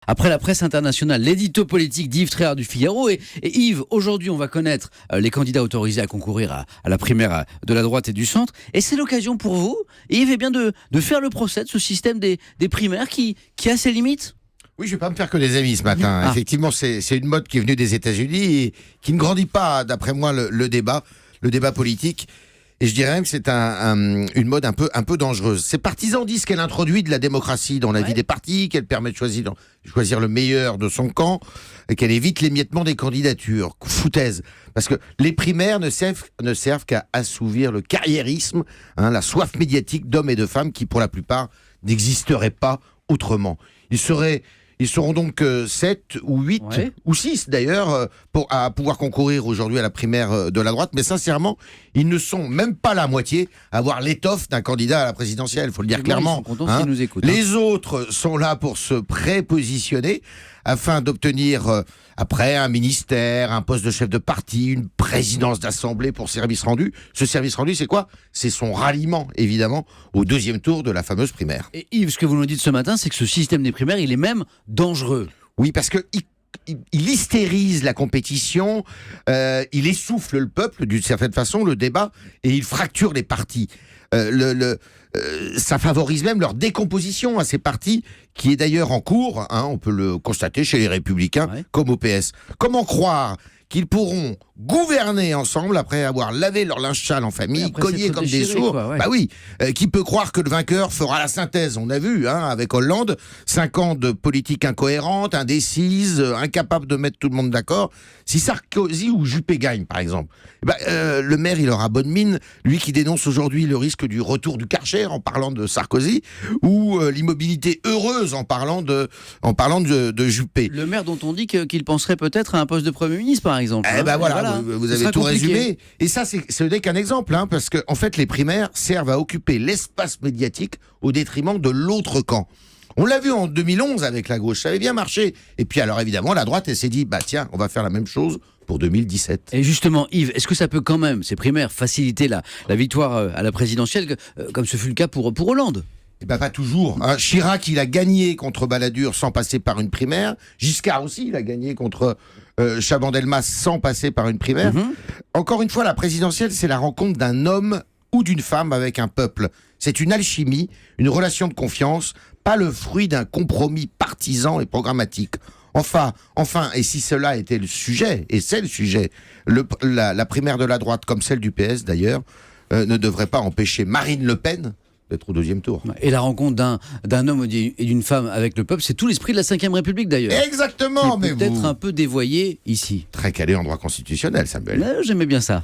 après la presse internationale, l'édito politique d'Yves Tréhard du Figaro. Et Yves, aujourd'hui, on va connaître les candidats autorisés à concourir à la primaire de la droite et du centre. Et c'est l'occasion pour vous, Yves, eh bien de faire le procès de ce système des primaires qui a ses limites. Oui, je vais pas me faire que des amis ce matin. Ah. Effectivement, c'est une mode qui est venue des États-Unis et qui ne grandit pas, d'après moi, le débat politique. Et je dirais même que c'est une mode un peu dangereuse. Ses partisans disent qu'elle introduit de la démocratie dans la vie des partis, qu'elle permet de choisir le meilleur de son camp, et qu'elle évite l'émiettement des candidatures. Foutaise. Parce que les primaires ne servent qu'à assouvir le carriérisme, la soif médiatique d'hommes et de femmes qui, pour la plupart, n'existeraient pas autrement. Ils seront donc 7 ou 8 ou 6 d'ailleurs à pouvoir concourir aujourd'hui à la primaire de la droite. Mais sincèrement, ils ne sont même pas la moitié à avoir l'étoffe d'un candidat à la présidentielle. Il faut le dire clairement. Nous écoutent, Les autres sont là pour se prépositionner afin d'obtenir après un ministère, un poste de chef de parti, une présidence d'assemblée pour service rendu. Ce service rendu, c'est quoi ? C'est son ralliement, évidemment, au deuxième tour de la fameuse primaire. Et Yves, ce que vous nous dites ce matin, c'est que ce système des primaires, il est même dangereux. Oui, parce que il hystérise la compétition, il essouffle le peuple d'une certaine façon, le débat, et il fracture les partis. Ça favorise même leur décomposition à ces partis, qui est d'ailleurs en cours, on peut le constater chez les Républicains, comme au PS. Comment croire qu'ils pourront gouverner ensemble après avoir lavé leur linge sale en famille, cogné comme des sourds. Bah oui, qui peut croire que le vainqueur fera la synthèse ? On a vu, avec Hollande, 5 ans de politique incohérente, indécise, incapable de mettre tout le monde d'accord. Si Sarkozy ou Juppé gagnent, par exemple, le maire, il aura bonne mine, lui qui dénonce aujourd'hui le risque du retour du Karcher en parlant de Sarkozy, ou l'immobilité heureuse en parlant de Juppé. Le maire dont on dit qu'il penserait peut-être à un poste de Premier ministre, par exemple. Voilà. Vous avez tout résumé. Et ça, ce n'est qu'un exemple, parce que en fait, les primaires servent à occuper l'espace médiatique au détriment de l'autre camp. On l'a vu en 2011 avec la gauche, ça avait bien marché. Et puis alors évidemment, la droite, elle s'est dit, tiens, on va faire la même chose pour 2017. Et justement, Yves, est-ce que ça peut quand même, ces primaires, faciliter la victoire à la présidentielle, comme ce fut le cas pour Hollande ? Pas toujours. Chirac, il a gagné contre Balladur sans passer par une primaire. Giscard aussi, il a gagné contre Chaban-Delmas sans passer par une primaire. Encore une fois, la présidentielle, c'est la rencontre d'un homme ou d'une femme avec un peuple. C'est une alchimie, une relation de confiance, pas le fruit d'un compromis partisan et programmatique. Enfin, et si cela était le sujet, et c'est le sujet, la primaire de la droite, comme celle du PS d'ailleurs, ne devrait pas empêcher Marine Le Pen d'être au deuxième tour. Et la rencontre d'un homme et d'une femme avec le peuple, c'est tout l'esprit de la Ve République d'ailleurs. Exactement, mais peut-être un peu dévoyé ici. Très calé en droit constitutionnel, Samuel. J'aimais bien ça.